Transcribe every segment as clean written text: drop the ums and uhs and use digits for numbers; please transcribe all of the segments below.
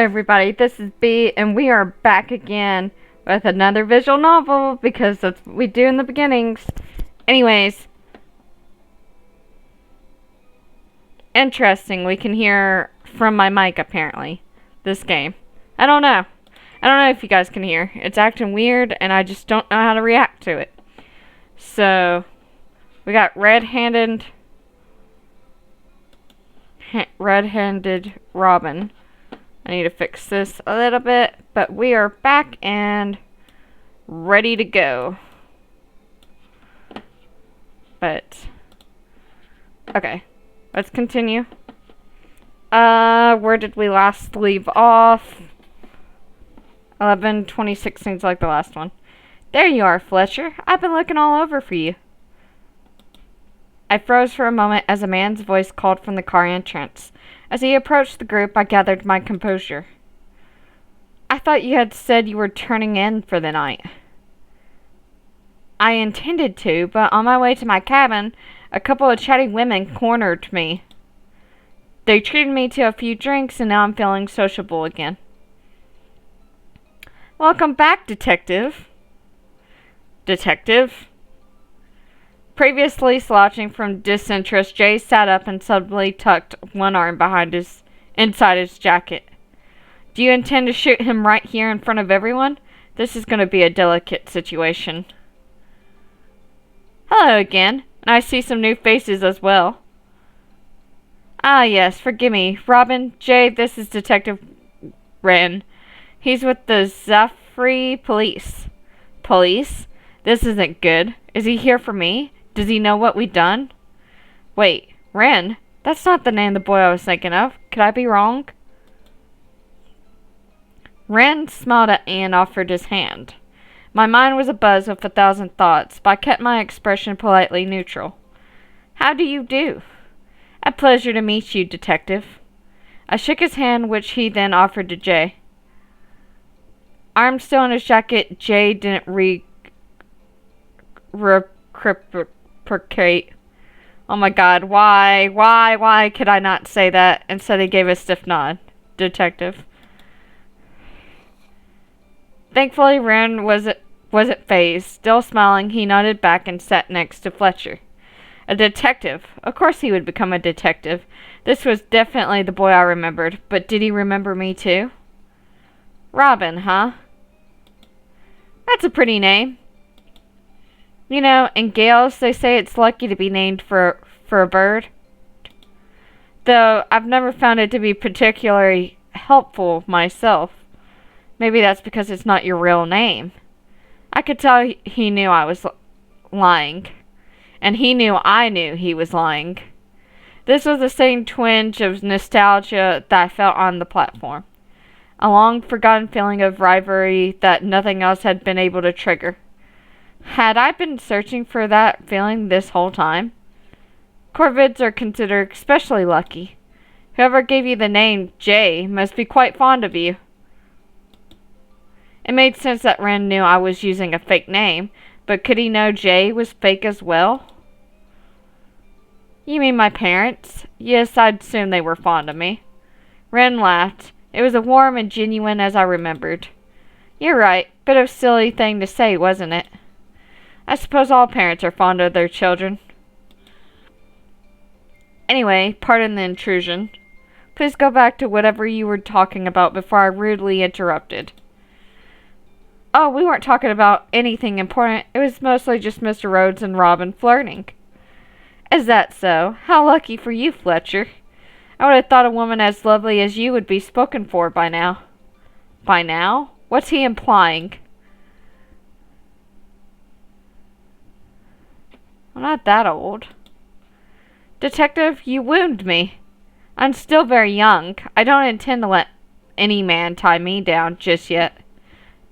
everybody, this is B, and we are back again with another visual novel, because that's what we do in the beginnings. Anyways, interesting, we can hear from my mic, apparently, this game. I don't know if you guys can hear. It's acting weird, and I just don't know how to react to it. So, we got red-handed Robin. I need to fix this a little bit, but we are back and ready to go. But, okay, let's continue. Where did we last leave off? 11:26 seems like the last one. There you are, Fletcher. I've been looking all over for you. I froze for a moment as a man's voice called from the car entrance. As he approached the group, I gathered my composure. I thought you had said you were turning in for the night. I intended to, but on my way to my cabin, a couple of chatty women cornered me. They treated me to a few drinks, and now I'm feeling sociable again. Welcome back, Detective. Detective? Previously slouching from disinterest, Jay sat up and suddenly tucked one arm inside his jacket. Do you intend to shoot him right here in front of everyone? This is going to be a delicate situation. Hello again, and I see some new faces as well. Ah yes, forgive me. Robin, Jay, this is Detective Wren. He's with the Zafri police. Police? This isn't good. Is he here for me? Does he know what we done? Wait, Wren? That's not the name of the boy I was thinking of. Could I be wrong? Wren smiled at me and offered his hand. My mind was abuzz with 1,000 thoughts, but I kept my expression politely neutral. How do you do? A pleasure to meet you, Detective. I shook his hand, which he then offered to Jay. Arm still in his jacket, Jay didn't reciprocate. Oh my god, why could I not say that? Instead he gave a stiff nod. Detective. Thankfully, Wren wasn't fazed. Still smiling, he nodded back and sat next to Fletcher. A detective. Of course he would become a detective. This was definitely the boy I remembered, but did he remember me too? Robin, huh? That's a pretty name. You know, in Gales, they say it's lucky to be named for a bird. Though, I've never found it to be particularly helpful myself. Maybe that's because it's not your real name. I could tell he knew I was lying. And he knew I knew he was lying. This was the same twinge of nostalgia that I felt on the platform. A long-forgotten feeling of rivalry that nothing else had been able to trigger. Had I been searching for that feeling this whole time? Corvids are considered especially lucky. Whoever gave you the name Jay must be quite fond of you. It made sense that Wren knew I was using a fake name, but could he know Jay was fake as well? You mean my parents? Yes, I'd assume they were fond of me. Wren laughed. It was as warm and genuine as I remembered. You're right. Bit of a silly thing to say, wasn't it? I suppose all parents are fond of their children. Anyway, pardon the intrusion. Please go back to whatever you were talking about before I rudely interrupted. Oh, we weren't talking about anything important. It was mostly just Mr. Rhodes and Robin flirting. Is that so? How lucky for you, Fletcher. I would have thought a woman as lovely as you would be spoken for by now. By now? What's he implying? I'm not that old. Detective, you wound me. I'm still very young. I don't intend to let any man tie me down just yet.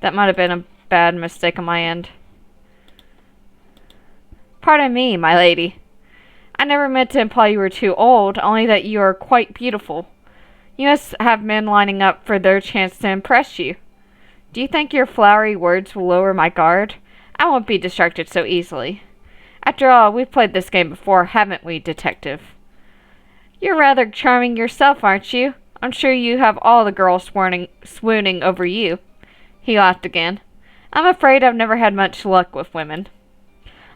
That might have been a bad mistake on my end. Pardon me, my lady. I never meant to imply you were too old, only that you are quite beautiful. You must have men lining up for their chance to impress you. Do you think your flowery words will lower my guard? I won't be distracted so easily. After all, we've played this game before, haven't we, Detective? You're rather charming yourself, aren't you? I'm sure you have all the girls swooning over you. He laughed again. I'm afraid I've never had much luck with women.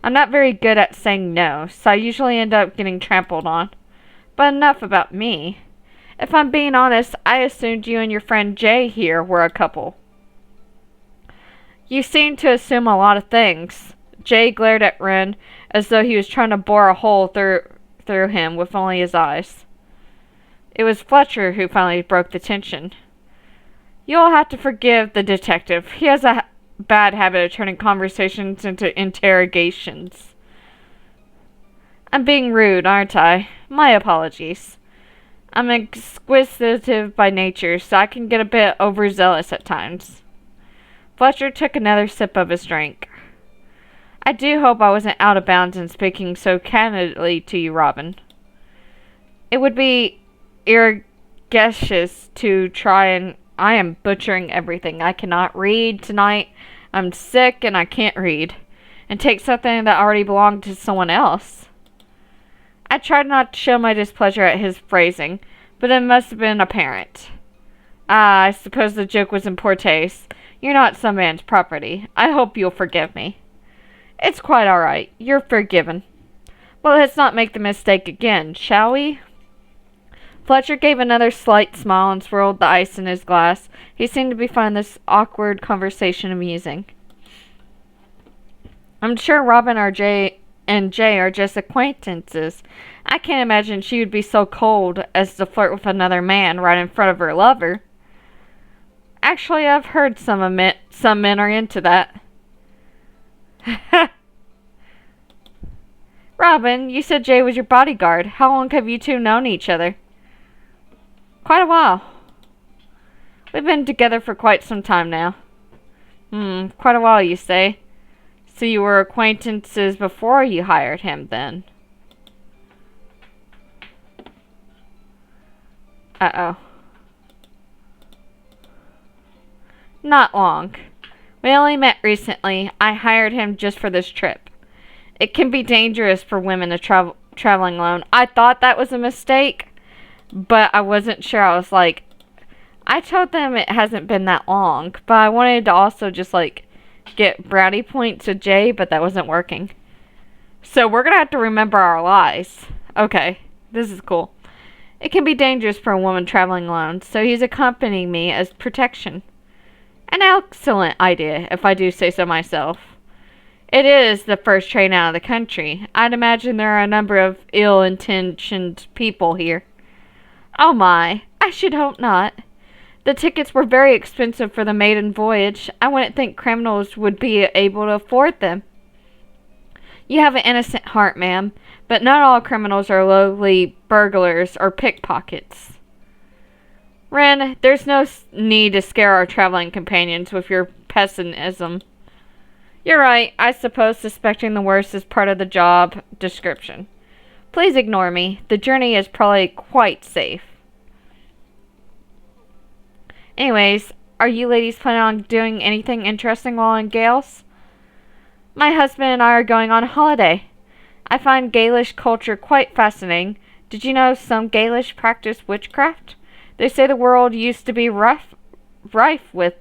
I'm not very good at saying no, so I usually end up getting trampled on. But enough about me. If I'm being honest, I assumed you and your friend Jay here were a couple. You seem to assume a lot of things. Jay glared at Ren as though he was trying to bore a hole through him with only his eyes. It was Fletcher who finally broke the tension. You'll have to forgive the detective. He has a bad habit of turning conversations into interrogations. I'm being rude, aren't I? My apologies. I'm inquisitive by nature, so I can get a bit overzealous at times. Fletcher took another sip of his drink. I do hope I wasn't out of bounds in speaking so candidly to you, Robin. It would be irrigatious to try and... I am butchering everything. I cannot read tonight. I'm sick and I can't read. And take something that already belonged to someone else. I tried not to show my displeasure at his phrasing, but it must have been apparent. Ah, I suppose the joke was in poor taste. You're not some man's property. I hope you'll forgive me. It's quite all right. You're forgiven. Well, let's not make the mistake again, shall we? Fletcher gave another slight smile and swirled the ice in his glass. He seemed to be finding this awkward conversation amusing. I'm sure Robin and Jay are just acquaintances. I can't imagine she would be so cold as to flirt with another man right in front of her lover. Actually, I've heard some men are into that. Robin, you said Jay was your bodyguard. How long have you two known each other? Quite a while. We've been together for quite some time now. Quite a while, you say. So you were acquaintances before you hired him, then? Uh-oh. Not long. We only met recently. I hired him just for this trip. It can be dangerous for women to traveling alone. I thought that was a mistake, but I wasn't sure. I was like, I told them it hasn't been that long, but I wanted to also just get brownie points with Jay, but that wasn't working. So we're gonna have to remember our lies. Okay, this is cool. It can be dangerous for a woman traveling alone, so he's accompanying me as protection. An excellent idea, if I do say so myself. It is the first train out of the country. I'd imagine there are a number of ill-intentioned people here. Oh my, I should hope not. The tickets were very expensive for the maiden voyage. I wouldn't think criminals would be able to afford them. You have an innocent heart, ma'am, but not all criminals are lowly burglars or pickpockets. Ren, there's no need to scare our traveling companions with your pessimism. You're right. I suppose suspecting the worst is part of the job description. Please ignore me. The journey is probably quite safe. Anyways, are you ladies planning on doing anything interesting while in Gales? My husband and I are going on holiday. I find Gaelish culture quite fascinating. Did you know some Gaelish practice witchcraft? They say the world used to be rife with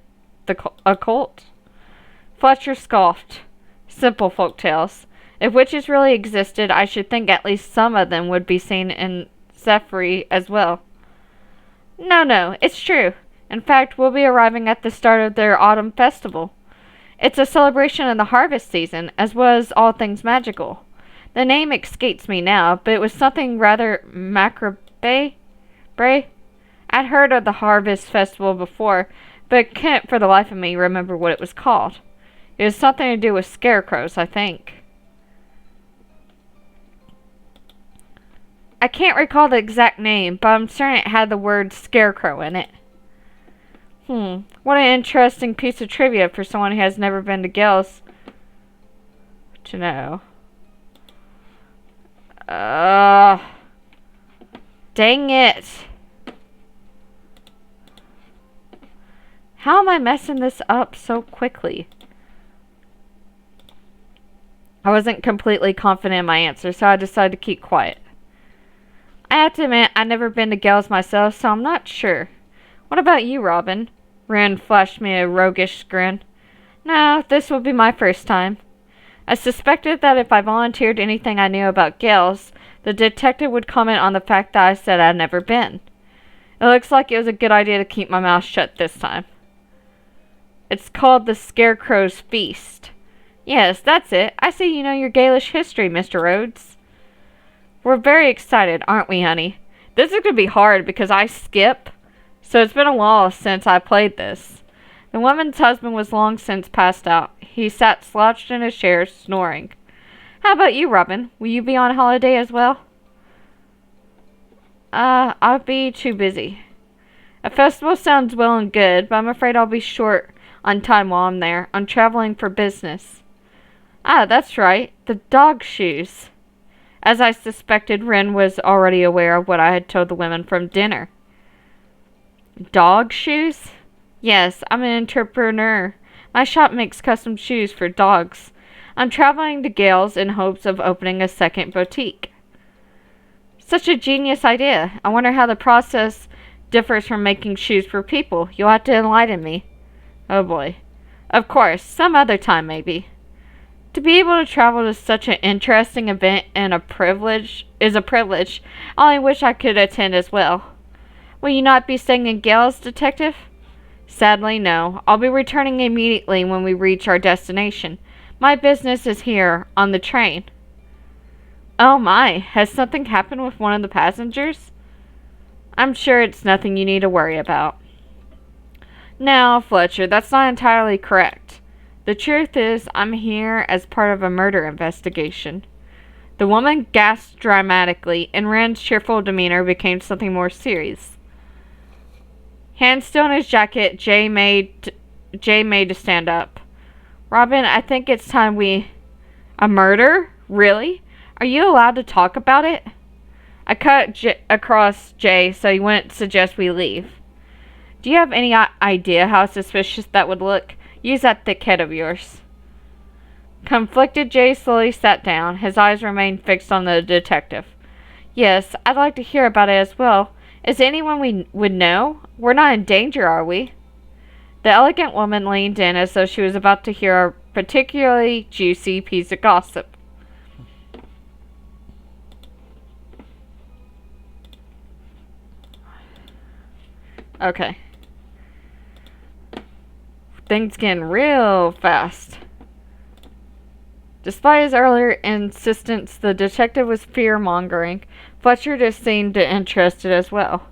the occult. Fletcher scoffed. Simple folk tales. If witches really existed, I should think at least some of them would be seen in Zephyr as well. No, it's true. In fact, we'll be arriving at the start of their autumn festival. It's a celebration of the harvest season, as well as all things magical. The name escapes me now, but it was something rather macabre. I'd heard of the harvest festival before, but can't for the life of me remember what it was called. It was something to do with scarecrows, I think. I can't recall the exact name, but I'm certain it had the word scarecrow in it. What an interesting piece of trivia for someone who has never been to Gales to know. Dang it. How am I messing this up so quickly? I wasn't completely confident in my answer, so I decided to keep quiet. I have to admit, I've never been to Gales myself, so I'm not sure. What about you, Robin? Wren flashed me a roguish grin. No, this will be my first time. I suspected that if I volunteered anything I knew about Gales, the detective would comment on the fact that I said I'd never been. It looks like it was a good idea to keep my mouth shut this time. It's called the Scarecrow's Feast. Yes, that's it. I see you know your Gaelish history, Mr. Rhodes. We're very excited, aren't we, honey? This is going to be hard because I skip, so it's been a while since I played this. The woman's husband was long since passed out. He sat slouched in his chair, snoring. How about you, Robin? Will you be on holiday as well? I'll be too busy. A festival sounds well and good, but I'm afraid I'll be short on time while I'm there. I'm traveling for business. Ah, that's right. The dog shoes. As I suspected, Wren was already aware of what I had told the women from dinner. Dog shoes? Yes, I'm an entrepreneur. My shop makes custom shoes for dogs. I'm traveling to Gales in hopes of opening a second boutique. Such a genius idea. I wonder how the process differs from making shoes for people. You'll have to enlighten me. Oh boy. Of course, some other time maybe. To be able to travel to such an interesting event and a privilege. I only wish I could attend as well. Will you not be staying in Gales, Detective? Sadly, no. I'll be returning immediately when we reach our destination. My business is here, on the train. Oh my, has something happened with one of the passengers? I'm sure it's nothing you need to worry about. Now, Fletcher, that's not entirely correct. The truth is, I'm here as part of a murder investigation. The woman gasped dramatically, and Wren's cheerful demeanor became something more serious. Hands still in his jacket, Jay made to stand up. Robin, I think it's time we... A murder? Really? Are you allowed to talk about it? I cut across Jay so he wouldn't suggest we leave. Do you have any idea how suspicious that would look? Use that thick head of yours. Conflicted, Jay slowly sat down. His eyes remained fixed on the detective. Yes, I'd like to hear about it as well. Is there anyone we would know? We're not in danger, are we? The elegant woman leaned in as though she was about to hear a particularly juicy piece of gossip. Okay. Things getting real fast. Despite his earlier insistence, the detective was fear-mongering. Fletcher just seemed interested as well.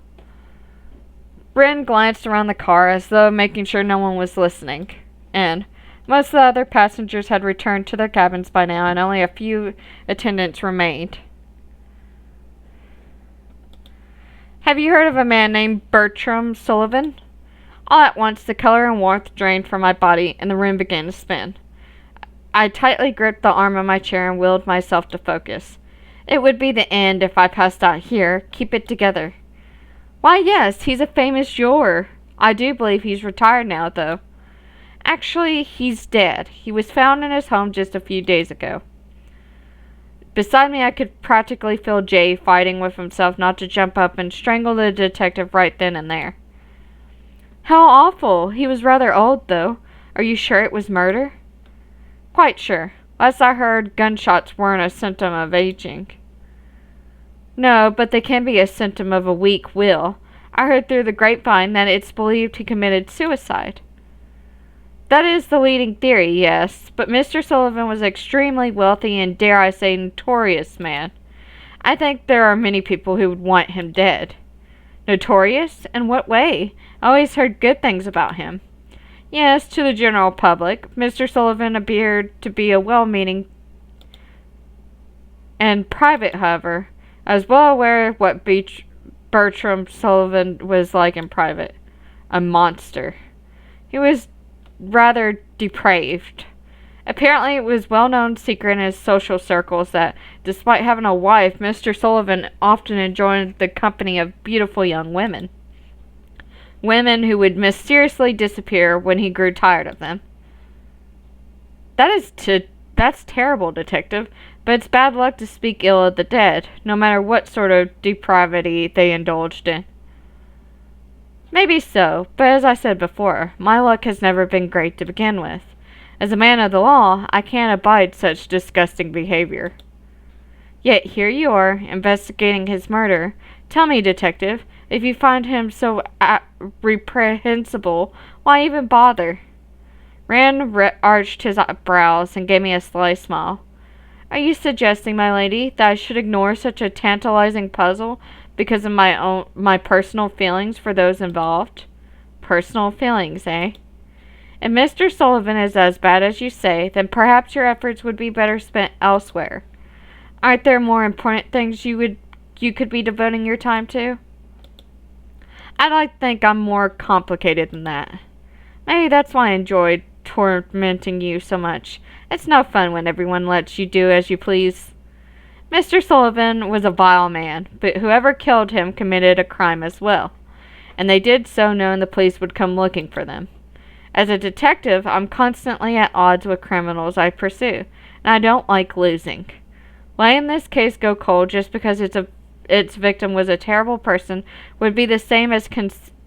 Wren glanced around the car as though making sure no one was listening. And most of the other passengers had returned to their cabins by now, and only a few attendants remained. Have you heard of a man named Bertram Sullivan? All at once, the color and warmth drained from my body, and the room began to spin. I tightly gripped the arm of my chair and willed myself to focus. It would be the end if I passed out here. Keep it together. Why, yes, he's a famous jeweler. I do believe he's retired now, though. Actually, he's dead. He was found in his home just a few days ago. Beside me, I could practically feel Jay fighting with himself not to jump up and strangle the detective right then and there. How awful. He was rather old, though. Are you sure it was murder? Quite sure. Last I heard, gunshots weren't a symptom of aging. No, but they can be a symptom of a weak will. I heard through the grapevine that it's believed he committed suicide. That is the leading theory, yes, but Mr. Sullivan was an extremely wealthy and, dare I say, notorious man. I think there are many people who would want him dead. Notorious? In what way? I always heard good things about him. Yes, to the general public, Mr. Sullivan appeared to be a well-meaning and private, however. I was well aware of what Bertram Sullivan was like in private. A monster. He was rather depraved. Apparently it was well-known secret in his social circles that, despite having a wife, Mr. Sullivan often enjoyed the company of beautiful young women. Women who would mysteriously disappear when he grew tired of them. That is to That's terrible, Detective, but it's bad luck to speak ill of the dead, no matter what sort of depravity they indulged in. Maybe so, but as I said before, my luck has never been great to begin with. As a man of the law, I can't abide such disgusting behavior. Yet here you are, investigating his murder. Tell me, Detective, if you find him so reprehensible, why even bother? Rand arched his brows and gave me a sly smile. Are you suggesting, my lady, that I should ignore such a tantalizing puzzle because of my personal feelings for those involved? Personal feelings, eh? If Mr. Sullivan is as bad as you say, then perhaps your efforts would be better spent elsewhere. Aren't there more important things you could be devoting your time to? I'd like to think I'm more complicated than that. Maybe that's why I enjoyed tormenting you so much. It's no fun when everyone lets you do as you please. Mr. Sullivan was a vile man, but whoever killed him committed a crime as well, and they did so knowing the police would come looking for them. As a detective, I'm constantly at odds with criminals I pursue, and I don't like losing. Letting this case go cold just because its victim was a terrible person would be the same as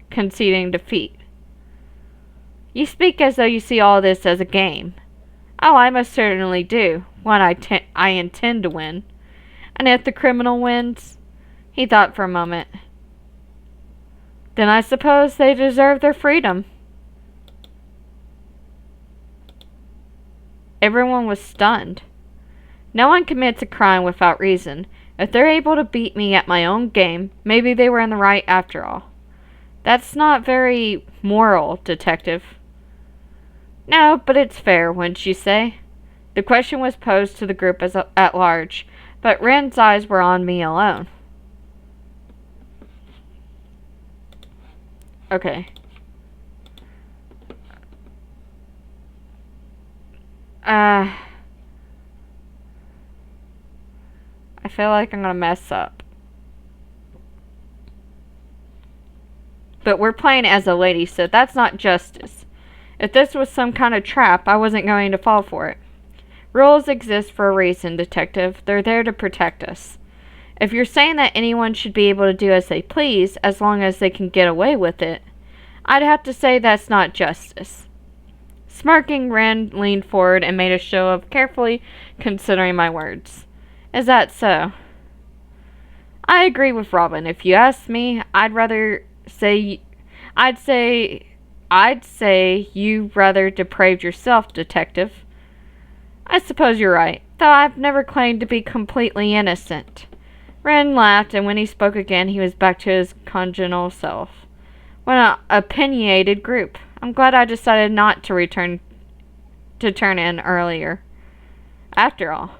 conceding defeat. You speak as though you see all this as a game. Oh, I most certainly do. One I intend to win. And if the criminal wins? He thought for a moment. Then I suppose they deserve their freedom. Everyone was stunned. No one commits a crime without reason. If they're able to beat me at my own game, maybe they were in the right after all. That's not very moral, Detective. No, but it's fair, wouldn't you say? The question was posed to the group at large, but Rand's eyes were on me alone. Okay. I feel like I'm gonna mess up. But we're playing as a lady, so that's not justice. If this was some kind of trap, I wasn't going to fall for it. Rules exist for a reason, Detective. They're there to protect us. If you're saying that anyone should be able to do as they please, as long as they can get away with it, I'd have to say that's not justice. Smirking, Rand leaned forward and made a show of carefully considering my words. Is that so? I agree with Robin. If you ask me, I'd say you rather depraved yourself, Detective. I suppose you're right, though I've never claimed to be completely innocent. Rand laughed, and when he spoke again, he was back to his congenial self. What an opinionated group. I'm glad I decided not to turn in earlier. After all.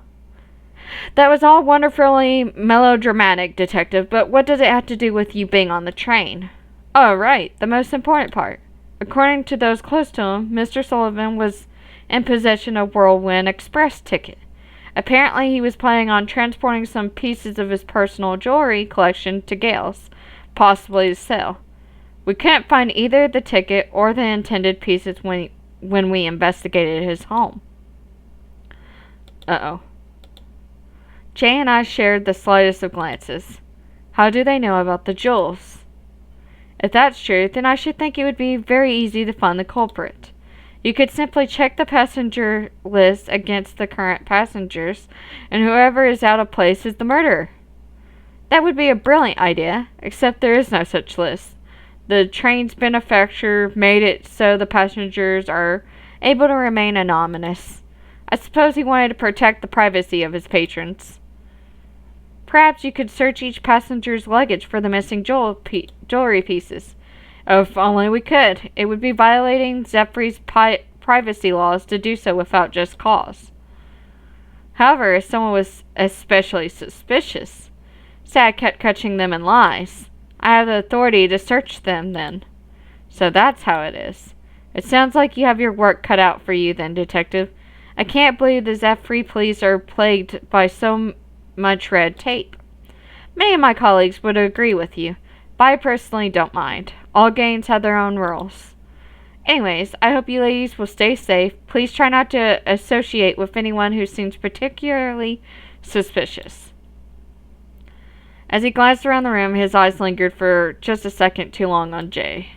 That was all wonderfully melodramatic, Detective, but what does it have to do with you being on the train? Oh, right, the most important part. According to those close to him, Mr. Sullivan was in possession of Whirlwind Express ticket. Apparently he was planning on transporting some pieces of his personal jewelry collection to Gale's, possibly to sell. We couldn't find either the ticket or the intended pieces when we investigated his home. Uh-oh. Jay and I shared the slightest of glances. How do they know about the jewels? If that's true, then I should think it would be very easy to find the culprit. You could simply check the passenger list against the current passengers, and whoever is out of place is the murderer. That would be a brilliant idea, except there is no such list. The train's benefactor made it so the passengers are able to remain anonymous. I suppose he wanted to protect the privacy of his patrons. Perhaps you could search each passenger's luggage for the missing jewelry pieces. If only we could. It would be violating Zephyri's privacy laws to do so without just cause. However, if someone was especially suspicious, say I kept catching them in lies, I have the authority to search them then. So that's how it is. It sounds like you have your work cut out for you then, Detective. I can't believe the Zephyr police are plagued by so much red tape. Many of my colleagues would agree with you, but I personally don't mind. All gangs have their own rules. Anyways, I hope you ladies will stay safe. Please try not to associate with anyone who seems particularly suspicious. As he glanced around the room, his eyes lingered for just a second too long on Jay.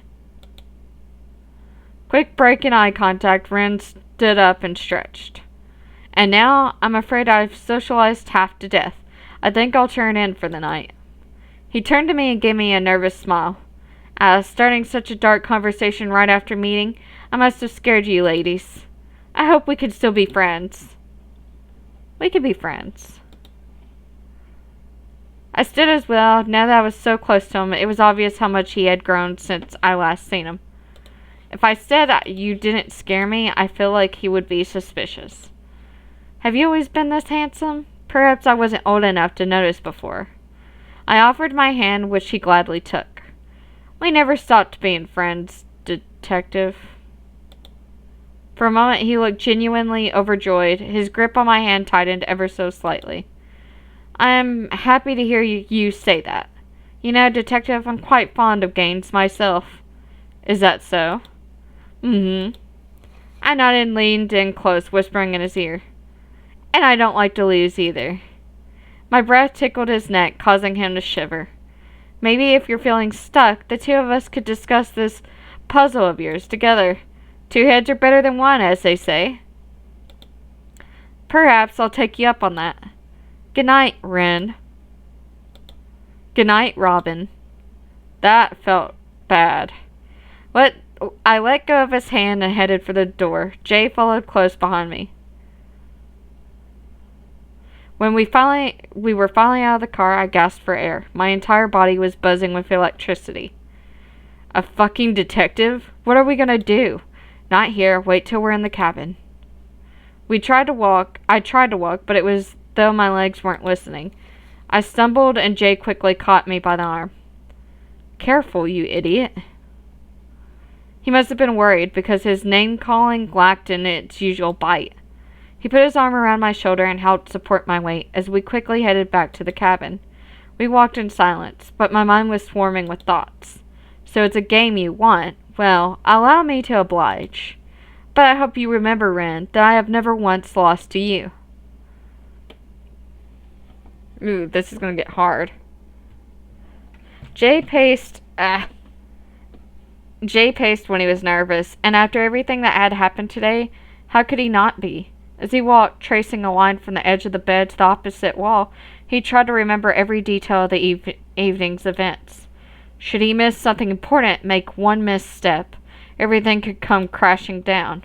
Quick break in eye contact, Ren stood up and stretched. And now, I'm afraid I've socialized half to death. I think I'll turn in for the night. He turned to me and gave me a nervous smile. Starting such a dark conversation right after meeting, I must have scared you ladies. I hope we can still be friends. We could be friends. I stood as well. Now that I was so close to him, it was obvious how much he had grown since I last seen him. If I said you didn't scare me, I feel like he would be suspicious. Have you always been this handsome? Perhaps I wasn't old enough to notice before. I offered my hand, which he gladly took. We never stopped being friends, detective. For a moment he looked genuinely overjoyed. His grip on my hand tightened ever so slightly. I am happy to hear you say that. You know, detective, I'm quite fond of games myself. Is that so? Mm-hmm. I nodded and leaned in close, whispering in his ear. And I don't like to lose either. My breath tickled his neck, causing him to shiver. Maybe if you're feeling stuck, the two of us could discuss this puzzle of yours together. 2 heads are better than 1, as they say. Perhaps I'll take you up on that. Good night, Ren. Good night, Robin. That felt bad. I let go of his hand and headed for the door. Jay followed close behind me. When we were finally out of the car, I gasped for air. My entire body was buzzing with electricity. A fucking detective? What are we gonna do? Not here. Wait till we're in the cabin. I tried to walk, but it was though my legs weren't listening. I stumbled and Jay quickly caught me by the arm. Careful, you idiot. He must have been worried because his name-calling lacked in its usual bite. He put his arm around my shoulder and helped support my weight as we quickly headed back to the cabin. We walked in silence, but my mind was swarming with thoughts. So it's a game you want? Well, allow me to oblige. But I hope you remember, Ren, that I have never once lost to you. Ooh, this is gonna get hard. Jay paced when he was nervous, and after everything that had happened today, how could he not be? As he walked, tracing a line from the edge of the bed to the opposite wall, he tried to remember every detail of the evening's events. Should he miss something important, make one misstep, everything could come crashing down.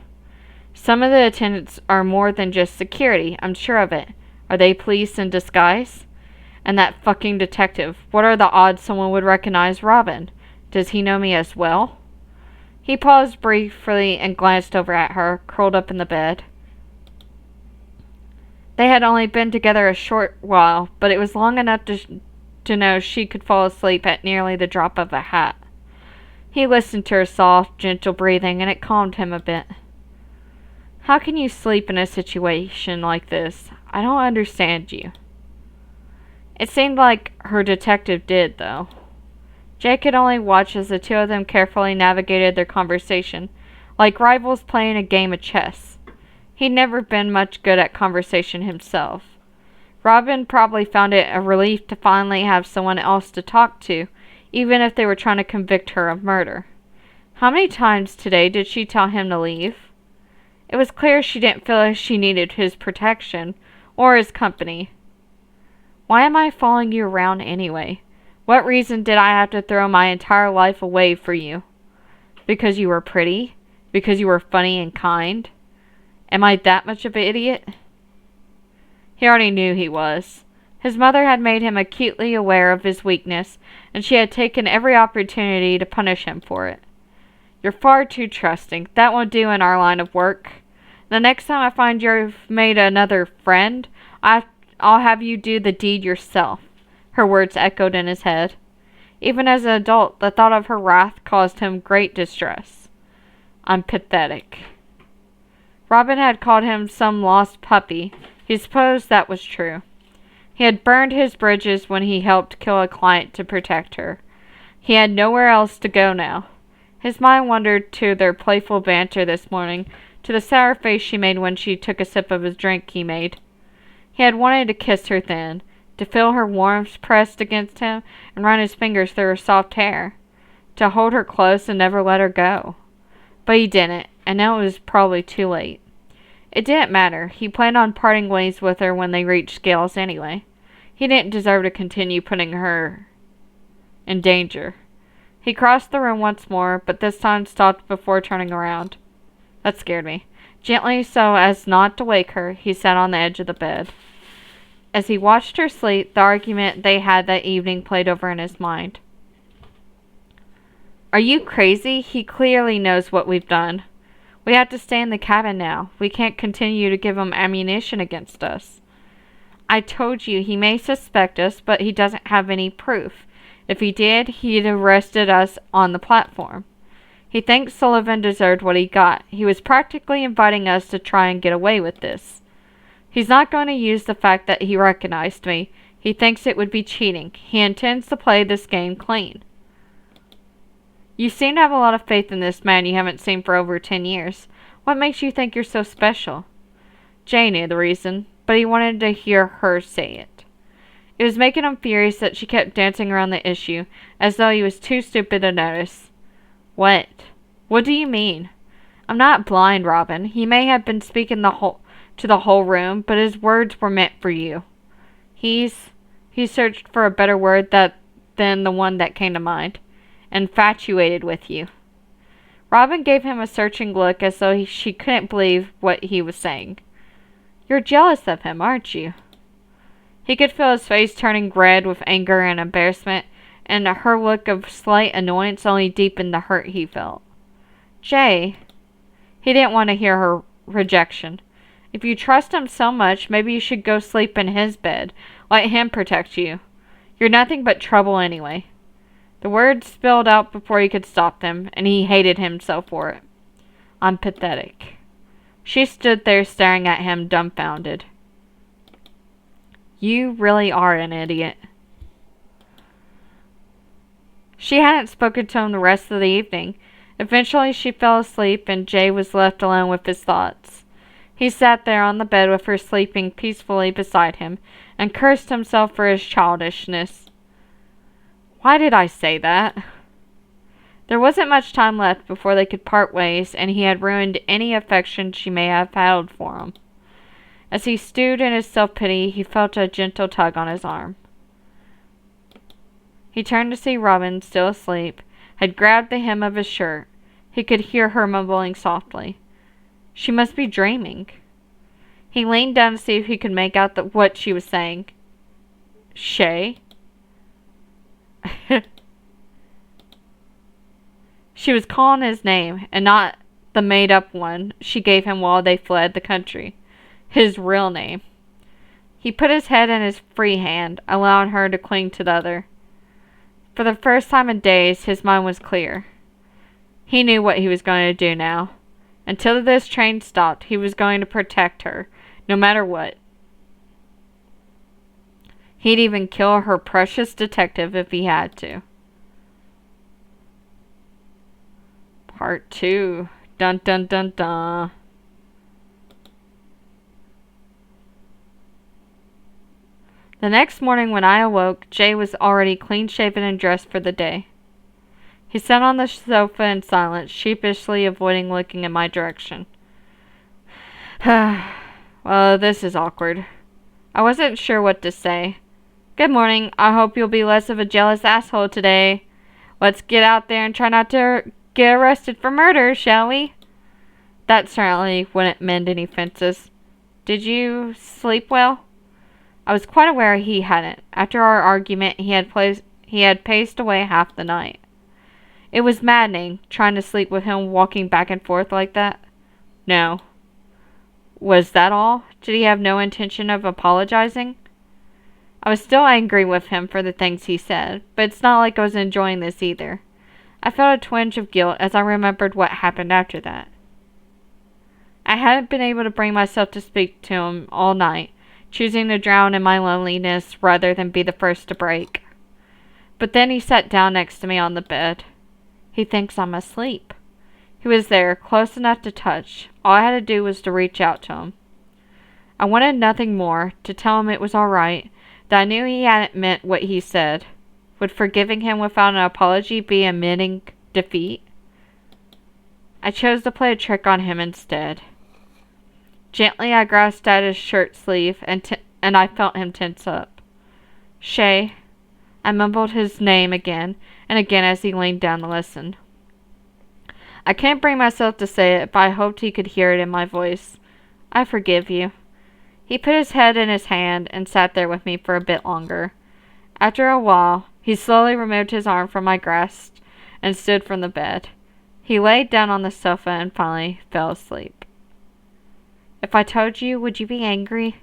Some of the attendants are more than just security, I'm sure of it. Are they police in disguise? And that fucking detective, what are the odds someone would recognize Robin? Does he know me as well? He paused briefly and glanced over at her, curled up in the bed. They had only been together a short while, but it was long enough to know she could fall asleep at nearly the drop of a hat. He listened to her soft, gentle breathing, and it calmed him a bit. How can you sleep in a situation like this? I don't understand you. It seemed like her detective did, though. Jay could only watch as the two of them carefully navigated their conversation, like rivals playing a game of chess. He'd never been much good at conversation himself. Robin probably found it a relief to finally have someone else to talk to, even if they were trying to convict her of murder. How many times today did she tell him to leave? It was clear she didn't feel like she needed his protection, or his company. Why am I following you around anyway? What reason did I have to throw my entire life away for you? Because you were pretty? Because you were funny and kind? Am I that much of an idiot? He already knew he was. His mother had made him acutely aware of his weakness, and she had taken every opportunity to punish him for it. You're far too trusting. That won't do in our line of work. The next time I find you've made another friend, I'll have you do the deed yourself. Her words echoed in his head. Even as an adult, the thought of her wrath caused him great distress. I'm pathetic. Robin had called him some lost puppy. He supposed that was true. He had burned his bridges when he helped kill a client to protect her. He had nowhere else to go now. His mind wandered to their playful banter this morning, to the sour face she made when she took a sip of his drink he made. He had wanted to kiss her then, to feel her warmth pressed against him and run his fingers through her soft hair, to hold her close and never let her go. But he didn't, and now it was probably too late. It didn't matter. He planned on parting ways with her when they reached Scales anyway. He didn't deserve to continue putting her in danger. He crossed the room once more, but this time stopped before turning around. That scared me. Gently, so as not to wake her, he sat on the edge of the bed. As he watched her sleep, the argument they had that evening played over in his mind. Are you crazy? He clearly knows what we've done. We have to stay in the cabin now. We can't continue to give him ammunition against us. I told you he may suspect us, but he doesn't have any proof. If he did, he'd arrested us on the platform. He thinks Sullivan deserved what he got. He was practically inviting us to try and get away with this. He's not going to use the fact that he recognized me. He thinks it would be cheating. He intends to play this game clean. You seem to have a lot of faith in this man you haven't seen for over 10 years. What makes you think you're so special? Jay knew the reason, but he wanted to hear her say it. It was making him furious that she kept dancing around the issue, as though he was too stupid to notice. What? What do you mean? I'm not blind, Robin. He may have been speaking to the whole room, but his words were meant for you. He searched for a better word than the one that came to mind. Infatuated with you. Robin gave him a searching look as though she couldn't believe what he was saying. You're jealous of him, aren't you? He could feel his face turning red with anger and embarrassment, and her look of slight annoyance only deepened the hurt he felt. Jay, he didn't want to hear her rejection. If you trust him so much, maybe you should go sleep in his bed. Let him protect you. You're nothing but trouble anyway. The words spilled out before he could stop them, and he hated himself for it. I'm pathetic. She stood there staring at him, dumbfounded. You really are an idiot. She hadn't spoken to him the rest of the evening. Eventually she fell asleep, and Jay was left alone with his thoughts. He sat there on the bed with her sleeping peacefully beside him, and cursed himself for his childishness. Why did I say that? There wasn't much time left before they could part ways, and he had ruined any affection she may have held for him. As he stewed in his self-pity, he felt a gentle tug on his arm. He turned to see Robin, still asleep, had grabbed the hem of his shirt. He could hear her mumbling softly. She must be dreaming. He leaned down to see if he could make out what she was saying. Shay? She was calling his name, and not the made-up one she gave him while they fled the country. His real name. He put his head in his free hand, allowing her to cling to the other. For the first time in days, his mind was clear. He knew what he was going to do now. Until this train stopped, he was going to protect her, no matter what. He'd even kill her precious detective if he had to. Part 2. Dun dun dun dun. The next morning when I awoke, Jay was already clean-shaven and dressed for the day. He sat on the sofa in silence, sheepishly avoiding looking in my direction. Well, this is awkward. I wasn't sure what to say. Good morning. I hope you'll be less of a jealous asshole today. Let's get out there and try not to get arrested for murder, shall we? That certainly wouldn't mend any fences. Did you sleep well? I was quite aware he hadn't. After our argument, he had paced away half the night. It was maddening, trying to sleep with him walking back and forth like that. No. Was that all? Did he have no intention of apologizing? I was still angry with him for the things he said, but it's not like I was enjoying this either. I felt a twinge of guilt as I remembered what happened after that. I hadn't been able to bring myself to speak to him all night, choosing to drown in my loneliness rather than be the first to break. But then he sat down next to me on the bed. He thinks I'm asleep. He was there, close enough to touch. All I had to do was to reach out to him. I wanted nothing more, to tell him it was all right, that I knew he hadn't meant what he said. Would forgiving him without an apology be admitting defeat? I chose to play a trick on him instead. Gently, I grasped at his shirt sleeve, and I felt him tense up. Shay. I mumbled his name again and again as he leaned down to listen. I couldn't bring myself to say it, but I hoped he could hear it in my voice. I forgive you. He put his head in his hand and sat there with me for a bit longer. After a while, he slowly removed his arm from my grasp and stood from the bed. He laid down on the sofa and finally fell asleep. If I told you, would you be angry?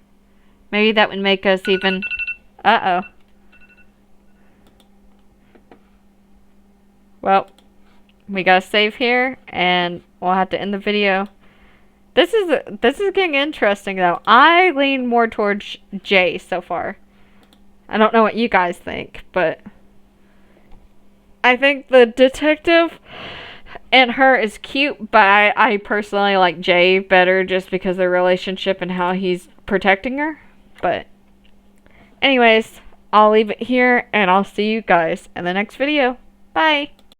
Maybe that would make us even... Uh-oh. Well, we gotta save here, and we'll have to end the video. This is getting interesting, though. I lean more towards Jay so far. I don't know what you guys think, but I think the detective and her is cute, but I personally like Jay better just because of their relationship and how he's protecting her. But anyways, I'll leave it here, and I'll see you guys in the next video. Bye!